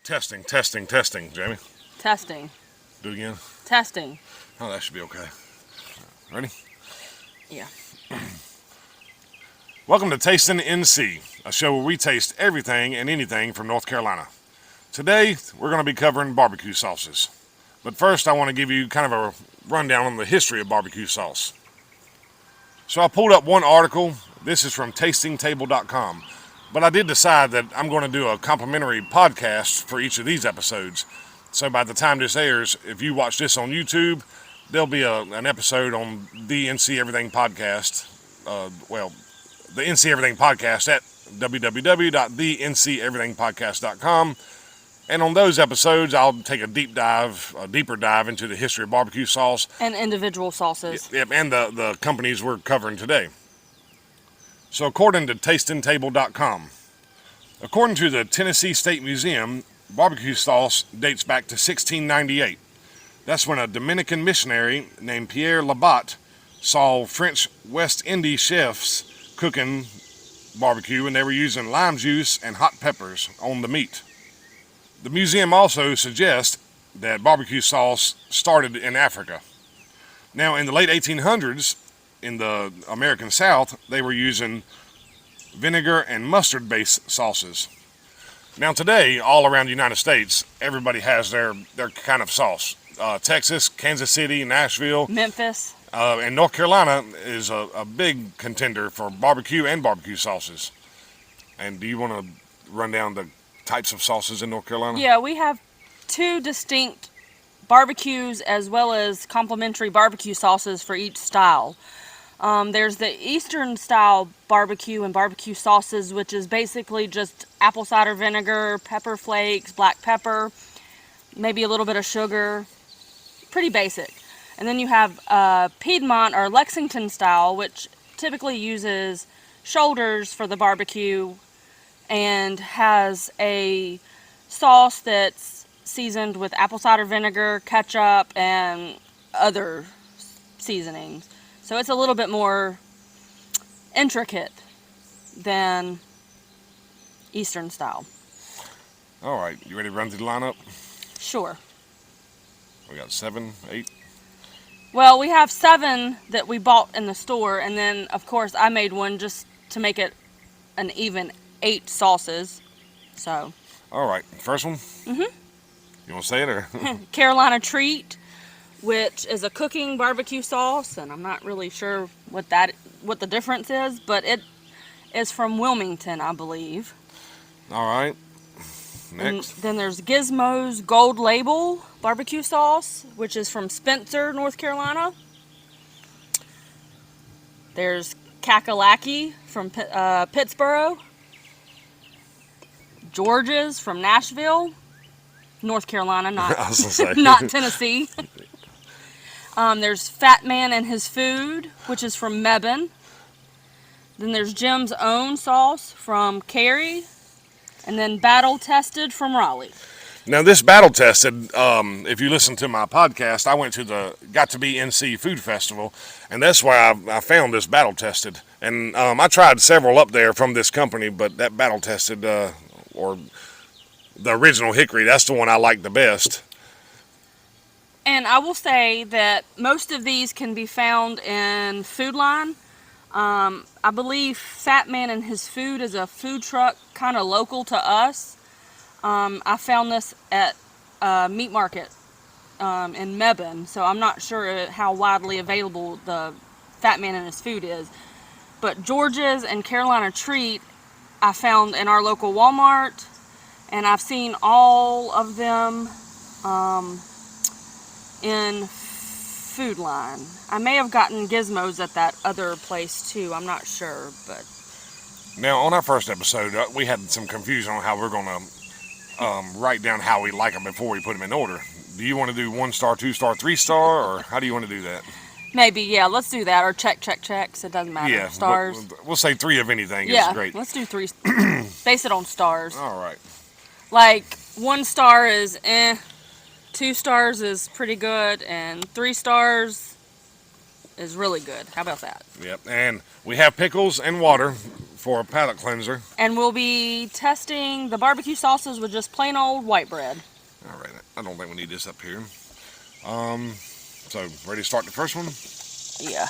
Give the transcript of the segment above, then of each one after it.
Testing, testing, testing, Jamie. Testing. Do it again. Testing. Oh, that should be okay. Ready? Yeah. Welcome to Tasting NC, a show where we taste everything and anything from North Carolina. Today, we're going to be covering barbecue sauces. But first, I want to give you kind of a rundown on the history of barbecue sauce. So I pulled up one article. This is from tastingtable.com. But I did decide that I'm going to do a complimentary podcast for each of these episodes. So by the time this airs, if you watch this on YouTube, there'll be an episode on the NC Everything Podcast. The NC Everything Podcast at www.thencEverythingpodcast.com. And on those episodes, I'll take a deeper dive into the history of barbecue sauce. And individual sauces. Yep, and the companies we're covering today. So according to tastingtable.com, according to the Tennessee State Museum, barbecue sauce dates back to 1698. That's when a Dominican missionary named Pierre Labat saw French West Indies chefs cooking barbecue, and they were using lime juice and hot peppers on the meat. The museum also suggests that barbecue sauce started in Africa. Now, in the late 1800s, in the American South, they were using vinegar and mustard-based sauces. Now today, all around the United States, everybody has their kind of sauce. Texas, Kansas City, Nashville, Memphis. And North Carolina is a big contender for barbecue and barbecue sauces. And do you want to run down the types of sauces in North Carolina? Yeah, we have two distinct barbecues as well as complementary barbecue sauces for each style. There's the Eastern style barbecue and barbecue sauces, which is basically just apple cider vinegar, pepper flakes, black pepper, maybe a little bit of sugar. Pretty basic. And then you have Piedmont or Lexington style, which typically uses shoulders for the barbecue and has a sauce that's seasoned with apple cider vinegar, ketchup, and other seasonings. So it's a little bit more intricate than Eastern style. All right, you ready to run through the lineup? Sure. We got 7, 8. Well, we have 7 that we bought in the store, and then, of course, I made one just to make it an even 8 sauces. So. All right, first one? Mm-hmm. You want to say it, or? Carolina Treat, which is a cooking barbecue sauce, and I'm not really sure what the difference is, but it is from Wilmington, I believe. All right. Next. And then there's Gizmo's Gold Label barbecue sauce, which is from Spencer, North Carolina. There's Kakalaki from Pittsburgh. George's from Nashville, North Carolina, not not Tennessee. There's Fat Man and His Food, which is from Mebane. Then there's Jim's Own Sauce from Cary. And then Battle Tested from Raleigh. Now this Battle Tested, if you listen to my podcast, I went to the Got to Be NC Food Festival, and that's where I found this Battle Tested. And I tried several up there from this company, but that Battle Tested, or the original Hickory, that's the one I like the best. And I will say that most of these can be found in Food Line. I believe Fat Man and His Food is a food truck kind of local to us. I found this at Meat Market in Mebane, so I'm not sure how widely available the Fat Man and His Food is. But George's and Carolina Treat I found in our local Walmart, and I've seen all of them in Food Line. I may have gotten Gizmos at that other place too. I'm not sure, but. Now, on our first episode, we had some confusion on how we're going to write down how we like them before we put them in order. Do you want to do 1-star, 2-star, 3-star, or how do you want to do that? Maybe, yeah. Let's do that, or checks. It doesn't matter. Yeah, stars. We'll say 3 of anything. Yeah, is great. Let's do 3. Base it on stars. All right. Like 1 star is 2 stars is pretty good, and 3 stars is really good. How about that? Yep, and we have pickles and water for a palate cleanser. And we'll be testing the barbecue sauces with just plain old white bread. All right, I don't think we need this up here. So ready to start the first one? Yeah.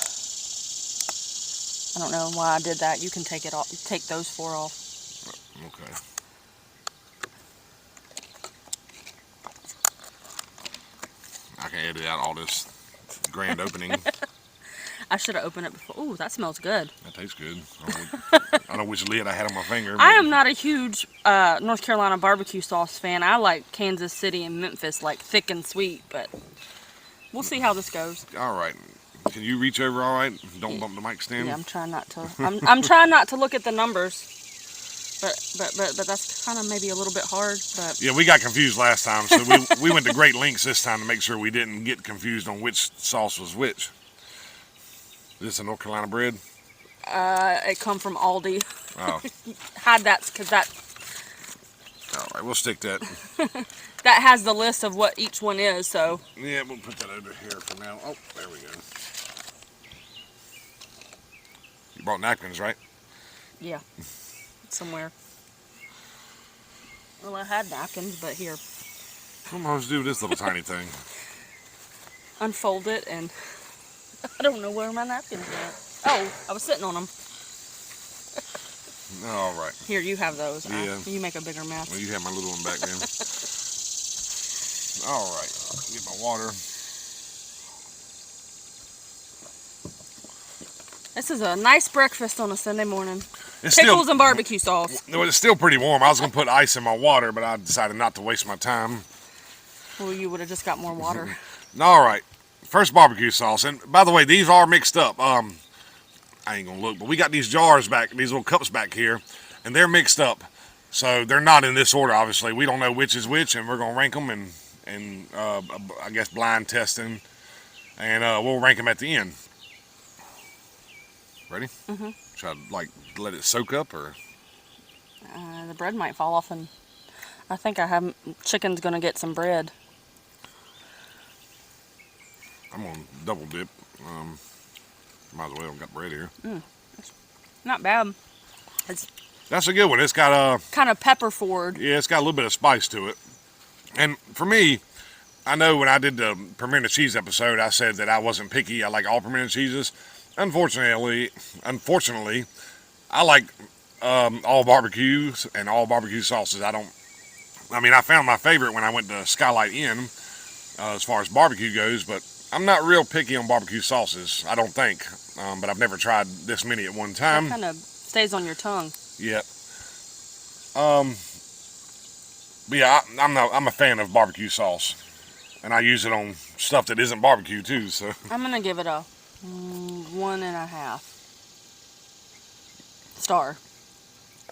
I don't know why I did that. You can take it off. Take those 4 off. Okay. I can edit out all this grand opening. I should have opened it before. Ooh, that smells good. That tastes good. I don't know which lid I had on my finger. I am not a huge North Carolina barbecue sauce fan. I like Kansas City and Memphis, like thick and sweet, but we'll see how this goes. All right. Can you reach over all right? Don't bump the mic stand. Yeah, I'm trying not to. I'm trying not to look at the numbers. But that's kind of maybe a little bit hard. But yeah, we got confused last time, so we went to great lengths this time to make sure we didn't get confused on which sauce was which. Is this a North Carolina bread? It come from Aldi. Oh. Hide that because that. All right, we'll stick that. That has the list of what each one is. So. Yeah, we'll put that over here for now. Oh, there we go. You brought napkins, right? Yeah. Somewhere. Well, I had napkins, but here. What am I supposed to do with this little tiny thing? Unfold it, and I don't know where my napkins went. Oh, I was sitting on them. All right. Here, you have those. Yeah. You make a bigger mess. Well, you have my little one back then. All right. Get my water. This is a nice breakfast on a Sunday morning. It's Pickles and barbecue sauce. Well, it's still pretty warm. I was going to put ice in my water, but I decided not to waste my time. Well, you would have just got more water. All right. First barbecue sauce. And by the way, these are mixed up. I ain't going to look, but we got these jars back, these little cups back here, and they're mixed up. So they're not in this order, obviously. We don't know which is which, and we're going to rank them and I guess blind testing. And we'll rank them at the end. Ready? Mm-hmm. Should I, let it soak up, or? The bread might fall off, and I think chicken's going to get some bread. I'm going to double dip. Might as well, I've got bread here. Not bad. That's a good one. It's got kind of pepper forward. Yeah, it's got a little bit of spice to it. And for me, I know when I did the pimento cheese episode, I said that I wasn't picky. I like all pimento cheeses. Unfortunately, I like all barbecues and all barbecue sauces. I found my favorite when I went to Skylight Inn as far as barbecue goes, but I'm not real picky on barbecue sauces, I don't think. But I've never tried this many at one time. That kind of stays on your tongue. Yeah. But yeah, I'm a fan of barbecue sauce, and I use it on stuff that isn't barbecue too. So I'm gonna give it a 1.5 star.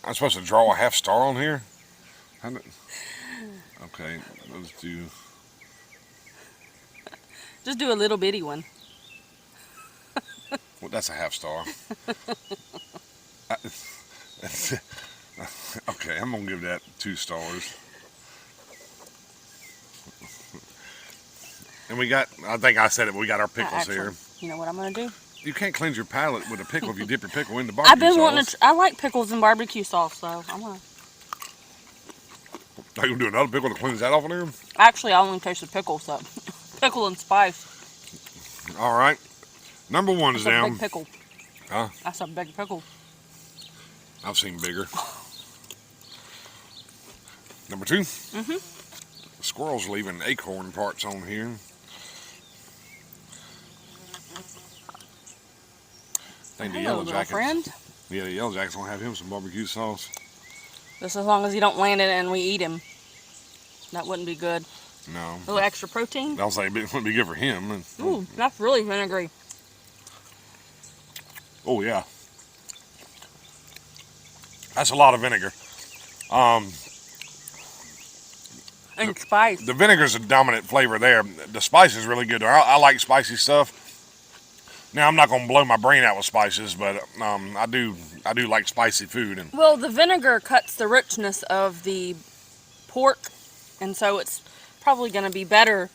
I'm supposed to draw a half star on here. Okay, let's do. Just do a little bitty one. Well, that's a half star. Okay, I'm gonna give that 2 stars. And we got, I think I said it, but we got our pickles here. You know what I'm gonna do? You can't cleanse your palate with a pickle if you dip your pickle into barbecue sauce. I've been wanting to. I like pickles and barbecue sauce, so I'm gonna. Are you gonna do another pickle to cleanse that off of there? Actually, I only tasted pickle, so pickle and spice. All right, number 1 is down. Big pickle. Huh? That's a big pickle. I've seen bigger. Number 2. Mm-hmm. The squirrel's leaving acorn parts on here. I think the yellow jacket. Friend. Yeah, the yellow jacket's gonna have him some barbecue sauce. Just as long as you don't land it and we eat him. That wouldn't be good. No. A little extra protein. I'll say it wouldn't be good for him. Ooh, that's really vinegary. Oh yeah. That's a lot of vinegar. And spice. The vinegar's a dominant flavor there. The spice is really good. I like spicy stuff. Now I'm not gonna blow my brain out with spices, but I do like spicy food. And well, the vinegar cuts the richness of the pork, and so it's probably gonna be better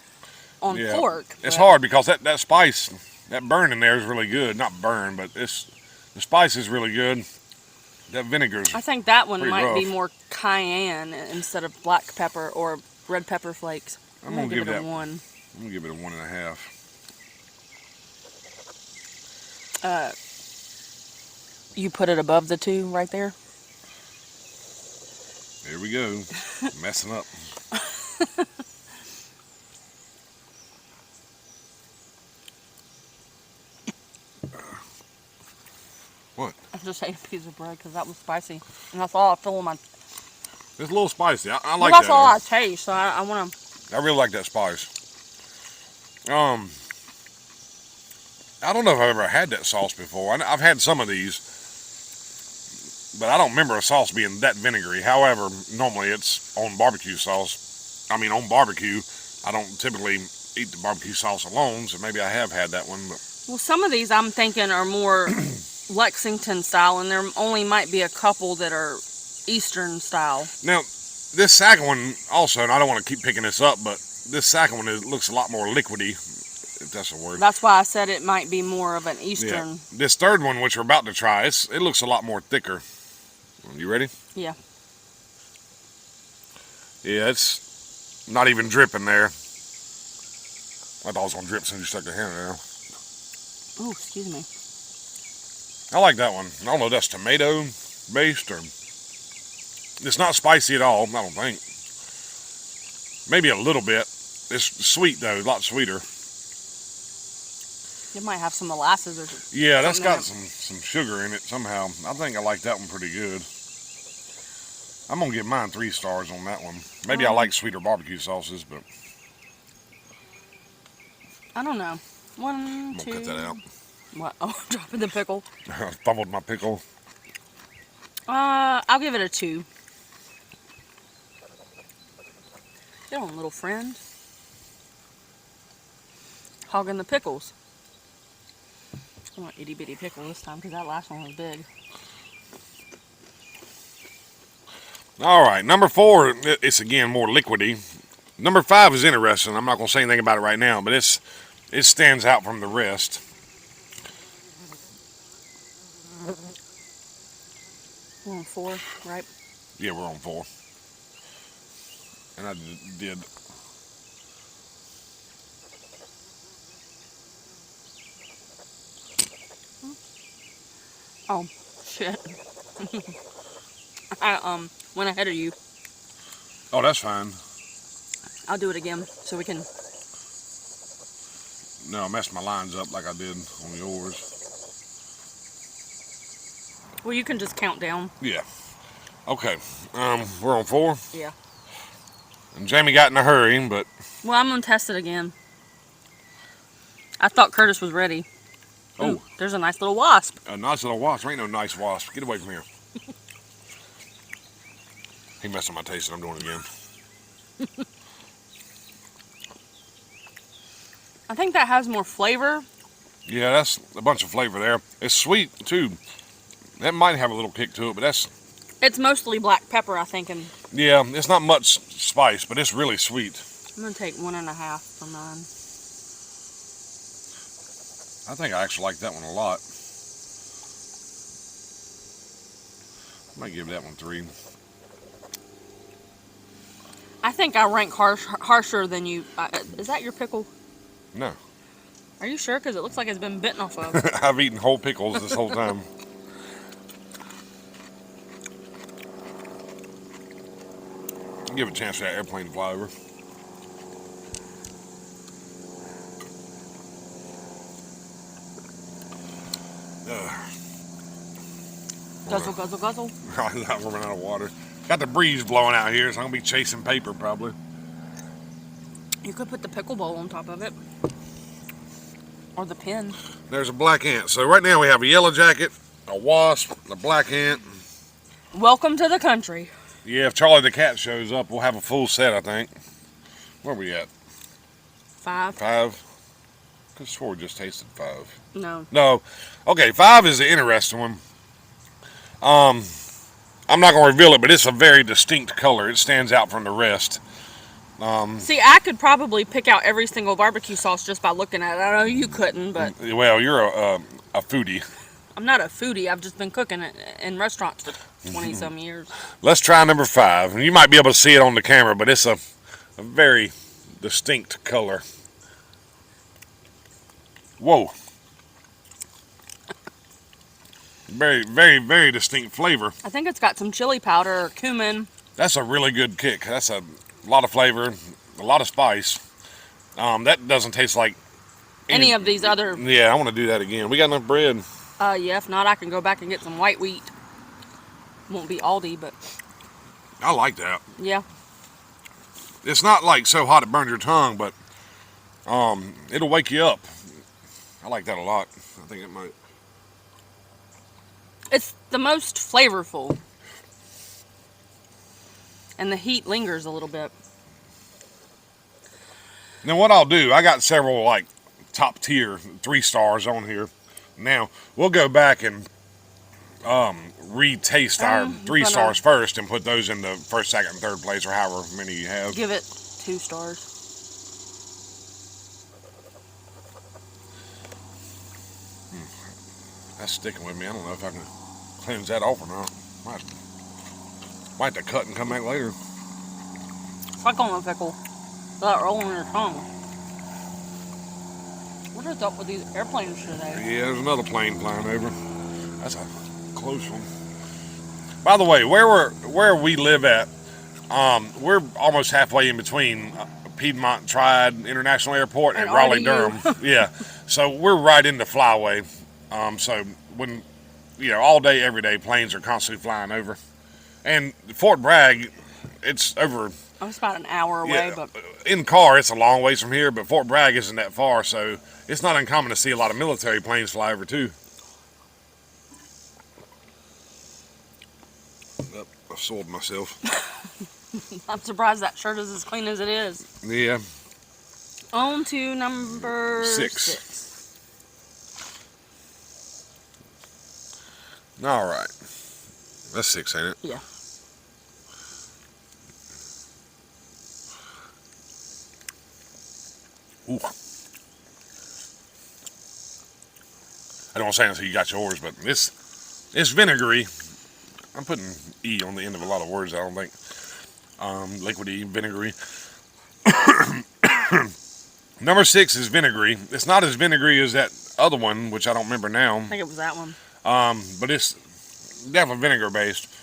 on pork. It's hard because that spice, that burn in there is really good. Not burn, but the spice is really good. That vinegar's I think that one pretty might be rough. more cayenne instead of black pepper or red pepper flakes. I'm gonna give it a 1. I'm gonna give it a 1.5. You put it above the 2 right there. There we go. Messing up. What? I just ate a piece of bread because that was spicy, and that's all I feel in my. It's a little spicy. I Well, like that's that. all I taste. So I want to. I really like that spice. I don't know if I've ever had that sauce before. I've had some of these, but I don't remember a sauce being that vinegary. However, normally it's on barbecue sauce. I mean, on barbecue. I don't typically eat the barbecue sauce alone, so maybe I have had that one. But Well, some of these I'm thinking are more Lexington style, and there only might be a couple that are Eastern style. now, this second one also, and I don't want to keep picking this up, but this second one looks a lot more liquidy, if that's a word. That's why I said it might be more of an Yeah. Eastern. This third one, which we're about to try, it looks a lot more thicker. You ready? Yeah. Yeah, it's not even dripping there. I thought it was going to drip as soon as you stuck your hand in there. Oh, excuse me. I like that one. I don't know if that's tomato based or... It's not spicy at all, I don't think. Maybe a little bit. It's sweet, though. A lot sweeter. It might have some molasses or Yeah, that's something in got it. some sugar in it somehow. I think I like that one pretty good. I'm going to give mine 3 stars on that one. Maybe I like sweeter barbecue sauces, but I don't know. One, I'm two. going to cut that out. What? Oh, dropping the pickle. I fumbled my pickle. I'll give it a 2. Get on, little friend. Hogging the pickles. I want itty bitty pickle this time because that last one was big. All right, number 4, it's again more liquidy. Number 5 is interesting. I'm not going to say anything about it right now, but it stands out from the rest. We're on 4, right? Yeah, we're on 4. And I did. Oh, shit. I went ahead of you. Oh, that's fine. I'll do it again so we can. No, I messed my lines up like I did on yours. Well, you can just count down. Yeah. Okay. We're on 4. Yeah. And Jamie got in a hurry, but Well, I'm gonna test it again. I thought Curtis was ready. oh, Ooh, there's a nice little wasp. a nice little wasp. There ain't no nice wasp. Get away from here. He messed up my taste, and I'm doing it again. I think that has more flavor. Yeah, that's a bunch of flavor there. It's sweet too. That might have a little kick to it, but that's It's mostly black pepper, I think, and yeah. It's not much spice, but it's really sweet. I'm gonna take 1.5 for mine. I think I actually like that one a lot. I might give that one 3. I think I rank harsher than you. Is that your pickle? No, Are you sure? Because it looks like it's been bitten off of. I've eaten whole pickles this whole time. Give it a chance for that airplane to fly over. Guzzle, guzzle, guzzle. I'm running out of water. Got the breeze blowing out here, so I'm gonna be chasing paper probably. You could put the pickle bowl on top of it. Or the pin. There's a black ant. So right now we have a yellow jacket, a wasp, a black ant. Welcome to the country. Yeah, if Charlie the cat shows up, we'll have a full set, I think. Where we at? 5. 5? Could swore we just tasted 5. No. No. Okay, 5 is the interesting one. I'm not gonna reveal it, but it's a very distinct color. It stands out from the rest. See, I could probably pick out every single barbecue sauce just by looking at it. I know you couldn't, but Well, you're a foodie. I'm not a foodie. I've just been cooking it in restaurants for 20 some years. Let's try number 5. And you might be able to see it on the camera, but it's a very distinct color. Whoa. Very, very, very distinct flavor. I think it's got some chili powder or cumin. That's a really good kick. That's a lot of flavor, a lot of spice. That doesn't taste like Any of these other. Yeah, I want to do that again. We got enough bread. Yeah, if not, I can go back and get some white wheat. Won't be Aldi, but I like that. yeah. It's not like so hot it burns your tongue, but it'll wake you up. I like that a lot. I think it might. It's the most flavorful. And the heat lingers a little bit. Now what I'll do, I got several like top tier 3 stars on here. Now we'll go back and retaste our 3 stars first and put those in the first, second, and third place, or however many you have. Give it 2 stars. That's sticking with me. I don't know if I can cleanse that off or not. Might have to cut and come back later. It's like on a pickle. Without rolling your tongue. What is up with these airplanes today? Yeah, there's another plane flying over. That's a close one. By the way, where we live at, we're almost halfway in between Piedmont Triad International Airport and Raleigh Durham. Yeah, so we're right in the flyway. So when all day, every day, planes are constantly flying over. And Fort Bragg, it's over. Oh, it's about an hour away, but in car it's a long ways from here. But Fort Bragg isn't that far, so it's not uncommon to see a lot of military planes fly over too. I soiled myself. I'm surprised that shirt is as clean as it is. Yeah. On to number 6. All right. That's 6, ain't it? Yeah. Ooh. I don't want to say until you got yours, but it's vinegary. I'm putting E on the end of a lot of words, I don't think. Liquidy, vinegary. Number 6 is vinegary. It's not as vinegary as that other one, which I don't remember now. I think it was that one. But it's definitely vinegar based.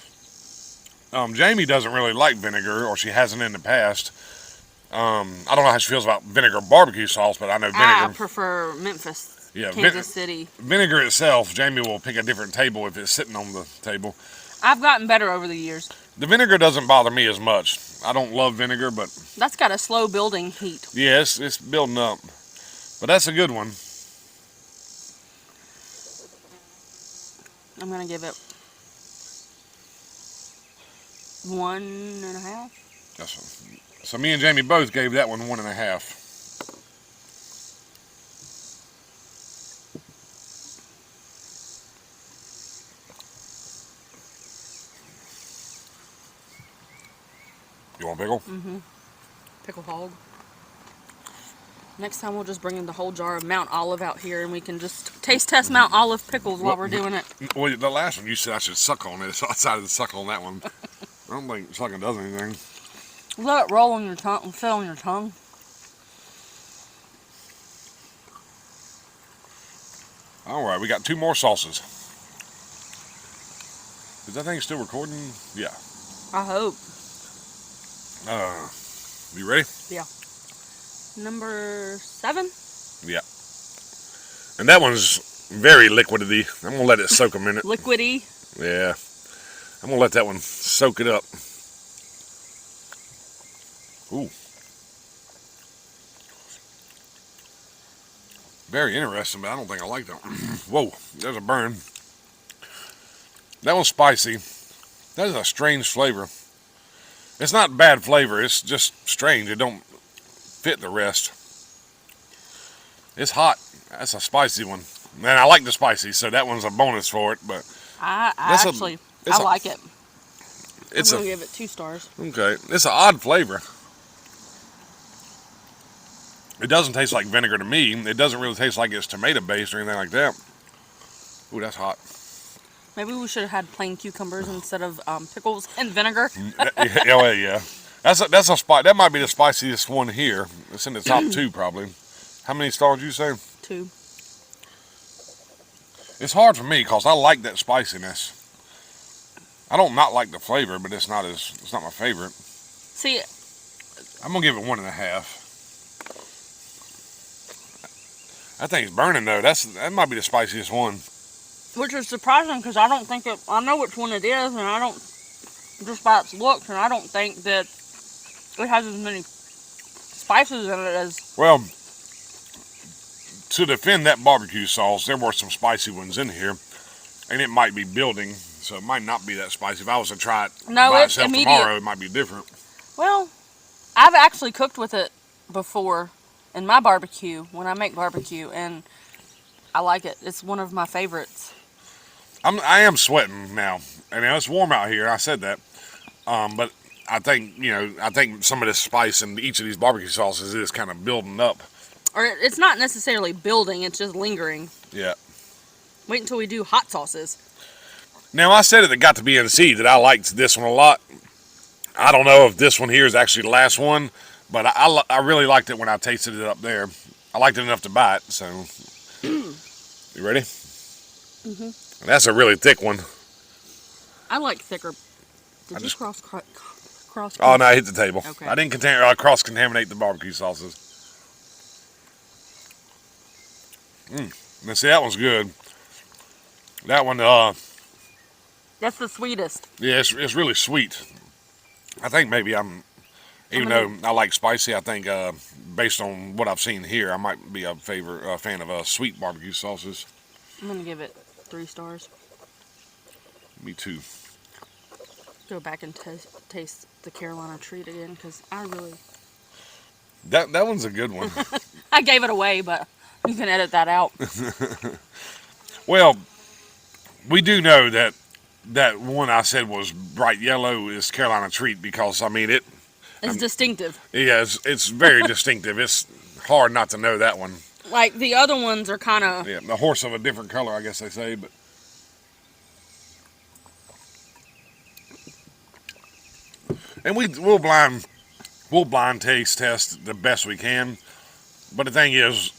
Jamie doesn't really like vinegar, or she hasn't in the past. I don't know how she feels about vinegar barbecue sauce, but I know vinegar. I prefer Memphis, Kansas City. Vinegar itself, Jamie will pick a different table if it's sitting on the table. I've gotten better over the years. The vinegar doesn't bother me as much. I don't love vinegar, but that's got a slow building heat. Yeah, it's building up. But that's a good one. I'm gonna give it 1.5. So me and Jamie both gave that one 1.5. You want pickle? Mm-hmm. Pickle hog. Next time we'll just bring in the whole jar of Mount Olive out here and we can just taste test Mount Olive pickles while we're doing it. Well, the last one you said I should suck on it, so I decided to suck on that one. I don't think sucking does anything. Let it roll on your tongue and sit on your tongue. Alright, we got 2 more sauces. Is that thing still recording? Yeah. I hope. You ready? Yeah. Number 7? Yeah. And that one's very liquidy. I'm going to let it soak a minute. Liquidy? Yeah. I'm going to let that one soak it up. Ooh. Very interesting, but I don't think I like that one. Whoa, there's a burn. That one's spicy. That is a strange flavor. It's not bad flavor, it's just strange. It don't fit the rest. It's hot. That's a spicy one. Man, I like the spicy, so that one's a bonus for it, but I like it. I'm going to give it 2 stars. Okay. It's an odd flavor. It doesn't taste like vinegar to me. It doesn't really taste like it's tomato based or anything like that. Ooh, that's hot. Maybe we should have had plain cucumbers instead of pickles and vinegar. Yeah. That's a spot. That might be the spiciest one here. It's in the top two probably. How many stars did you say? 2. It's hard for me because I like that spiciness. I don't not like the flavor, but it's not my favorite. See, I'm gonna give it 1.5. That thing's burning though. That might be the spiciest one. which is surprising because I don't think I know which one it is, and I don't, just by its looks, and I don't think that it has as many spices in it as. Well, to defend that barbecue sauce, there were some spicy ones in here, and it might be building, so it might not be that spicy. If I was to try it by itself tomorrow, it might be different. Well, I've actually cooked with it before in my barbecue when I make barbecue, and I like it. It's one of my favorites. I am sweating now, and it's warm out here. I said that, but I think some of this spice in each of these barbecue sauces is kind of building up. Or it's not necessarily building; it's just lingering. Yeah. Wait until we do hot sauces. Now, I said at the Got to BNC that I liked this one a lot. I don't know if this one here is actually the last one, but I really liked it when I tasted it up there. I liked it enough to buy it, so. You ready? Mm-hmm. That's a really thick one. I like thicker. Did you cross? Oh, no, I hit the table. Okay. I didn't cross-contaminate the barbecue sauces. Now, see, that one's good. That one, That's the sweetest. yeah, it's really sweet. I think maybe even though I like spicy, I think based on what I've seen here, I might be a fan of sweet barbecue sauces. I'm gonna give it 3 stars. Me too. Go back and taste the Carolina treat again because I really. That one's a good one. I gave it away, but you can edit that out. Well, we do know that one I said was bright yellow is Carolina treat because It's distinctive. Yeah, it's very distinctive. It's hard not to know that one. Like the other ones are kind of. Yeah, a horse of a different color, I guess they say, but. And we'll blind taste test the best we can. But the thing is,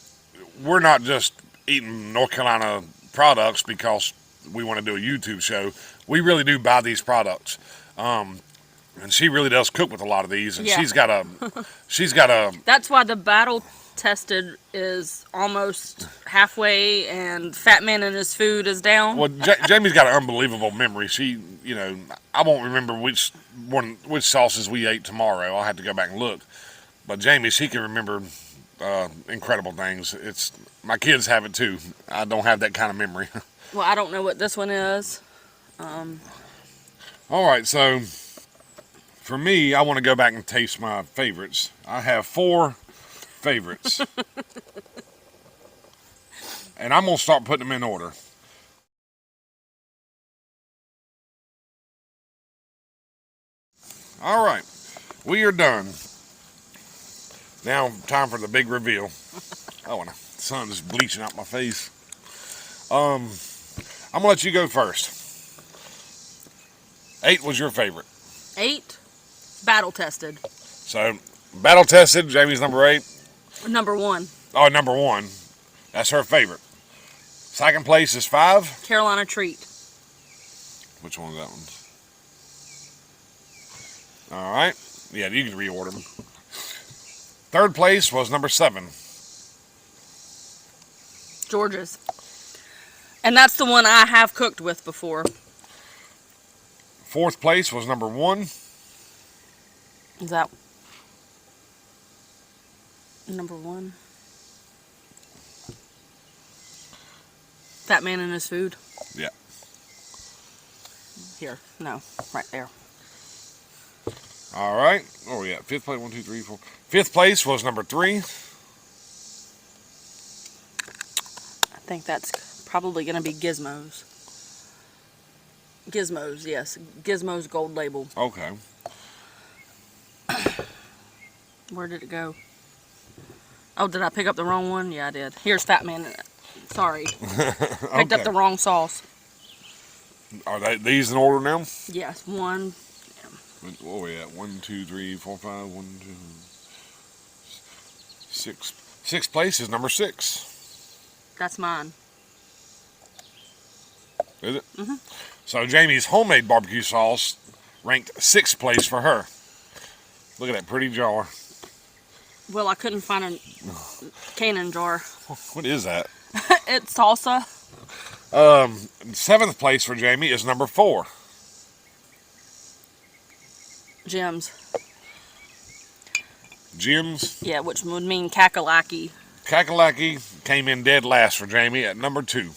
we're not just eating North Carolina products because we want to do a YouTube show. We really do buy these products. And she really does cook with a lot of these, and Yeah. she's got a. That's why the battle tested is almost halfway, and Fat Man and his food is down. Well, Jamie's got an unbelievable memory. She, I won't remember which sauces we ate tomorrow. I'll have to go back and look. But Jamie, she can remember incredible things. My kids have it too. I don't have that kind of memory. Well, I don't know what this one is. All right, so for me, I want to go back and taste my favorites. I have 4 favorites. And I'm going to start putting them in order. All right, we are done. Now, time for the big reveal. Oh, and the sun is bleaching out my face. I'm going to let you go first. 8 was your favorite. 8, battle tested. So, battle tested, Jamie's number 8. Number 1, Oh, number 1. That's her favorite. Second place is 5. Carolina treat. Which one is that one? All right. Yeah, you can reorder them. Third place was number 7. George's. And that's the one I have cooked with before. Fourth place was number 1. Is that number 1? Fat Man and his food. Yeah. Here, no, right there. All right. Oh, yeah. Fifth place, 1, 2, 3, 4. Fifth place was number 3. I think that's probably going to be Gizmo's. Gizmo's, yes. Gizmo's Gold Label. Okay. Where did it go? Oh, did I pick up the wrong one? Yeah, I did. Here's Fat Man Sorry. Picked up the wrong sauce. Are these in order now? Yes, one. What are we at? 1, 2, 3, 4, 5, 1, 2, 6. Sixth place is number 6. That's mine. Is it? Mm-hmm. So Jamie's homemade barbecue sauce ranked 6th place for her. Look at that pretty jar. Well, I couldn't find a cannon jar. What is that? It's salsa. 7th place for Jamie is number 4. Jim's. Jim's. Yeah, which would mean kakalaki. Kakalaki came in dead last for Jamie at number 2.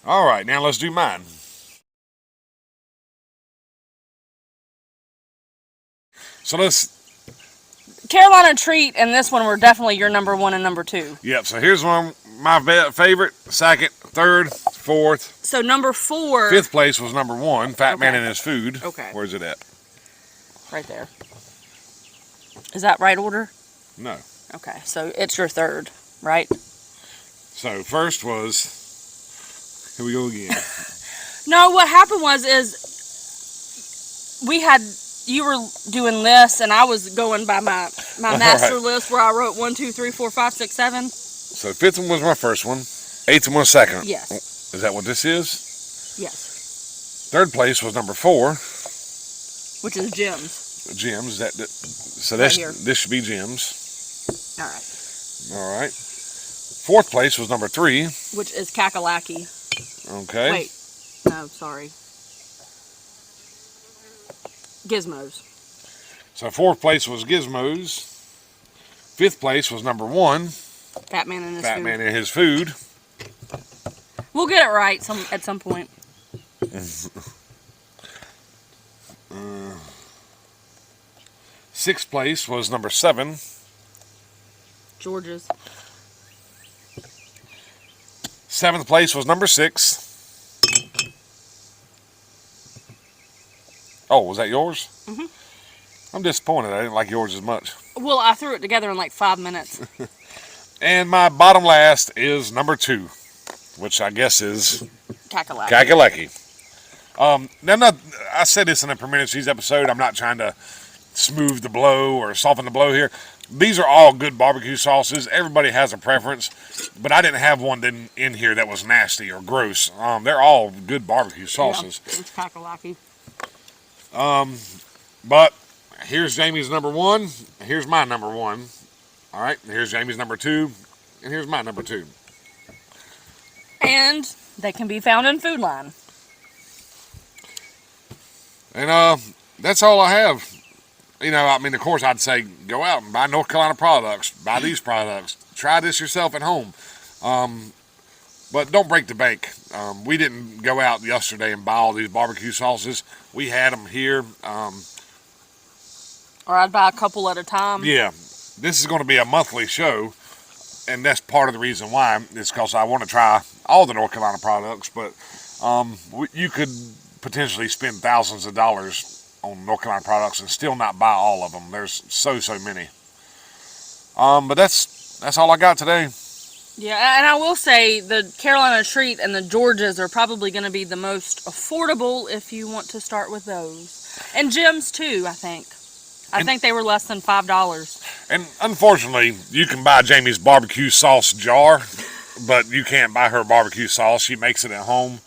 All right, now let's do mine. So let's... Carolina Treat and this one were definitely your number 1 and number 2. Yep, so here's one my favorite, 2nd, 3rd, 4th. So number 4... 5th place was number 1, Fat Man and His Food. Okay. Where's it at? Right there. Is that right order? No. Okay, so it's your 3rd, right? So first was... Here we go again. No, what happened is we had... You were doing this, and I was going by my master list where I wrote 1, 2, 3, 4, 5, 6, 7. So 5th one was my first one. 8th one was 2nd. Yes. Is that what this is? Yes. 3rd place was number 4. Which is Jim's. Jim's. So Right here. this should be Jim's. All right. All right. 4th place was number 3. Which is kakalaki. Okay. Wait. No, sorry. Gizmos. So 4th place was Gizmos. 5th place was number 1. Fat Man and His Fat Food. Man and His Food. We'll get it right at some point. 6th place was number 7. George's. 7th place was number 6. Oh, was that yours? Mm-hmm. I'm disappointed. I didn't like yours as much. Well, I threw it together in like 5 minutes. And my bottom last is number 2, which I guess is Kakalaki. Kakalaki. Now, I said this in a Permitted Cheese episode. I'm not trying to smooth the blow or soften the blow here. These are all good barbecue sauces. Everybody has a preference, but I didn't have one in here that was nasty or gross. They're all good barbecue sauces. Yeah, it's Kakalaki. But here's Jamie's number 1. Here's my number 1. All right. Here's Jamie's number 2. And here's my number 2. And they can be found in Food Line. And that's all I have. You know, I mean, of course, I'd say go out and buy North Carolina products. Buy these products. Try this yourself at home. But don't break the bank. We didn't go out yesterday and buy all these barbecue sauces. We had them here. Or I'd buy a couple at a time. Yeah. This is going to be a monthly show. And that's part of the reason why. It's because I want to try all the North Carolina products. But you could potentially spend thousands of dollars on North Carolina products and still not buy all of them. There's so many. But that's all I got today. Yeah, and I will say the Carolina Treat and the Georges are probably going to be the most affordable if you want to start with those. And Jim's too, I think. I think they were less than $5. And unfortunately, you can buy Jamie's barbecue sauce jar, but you can't buy her barbecue sauce. She makes it at home.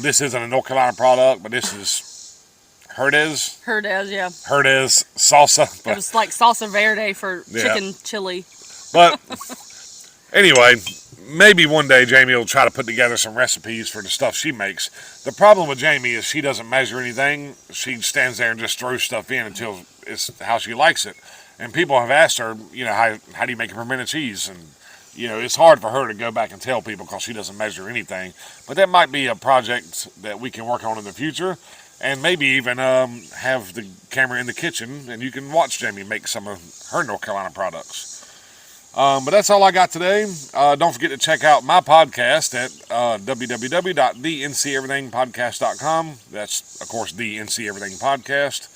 This isn't a North Carolina product, but this is Herdez. Herdez, yeah. Herdez salsa. It was like salsa verde for chicken chili. But anyway, maybe one day Jamie will try to put together some recipes for the stuff she makes. The problem with Jamie is she doesn't measure anything. She stands there and just throws stuff in until it's how she likes it. And people have asked her, you know, how do you make a pimento cheese? And, you know, it's hard for her to go back and tell people because she doesn't measure anything. But that might be a project that we can work on in the future. And maybe even have the camera in the kitchen and you can watch Jamie make some of her North Carolina products. But that's all I got today. Don't forget to check out my podcast at www.thenceverythingpodcast.com. That's, of course, the NC Everything Podcast.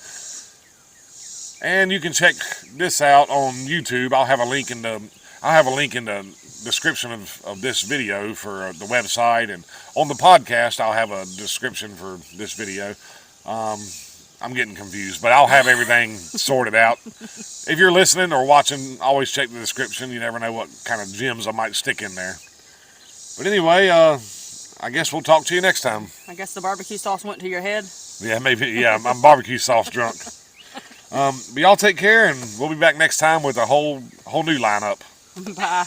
And you can check this out on YouTube. I'll have a link in the I'll have a link in the description of this video for the website, and on the podcast I'll have a description for this video. I'm getting confused, but I'll have everything sorted out. If you're listening or watching, always check the description. You never know what kind of gems I might stick in there. But anyway, I guess we'll talk to you next time. I guess the barbecue sauce went to your head. Yeah, maybe. Yeah, I'm barbecue sauce drunk. But y'all take care, and we'll be back next time with a whole new lineup. Bye.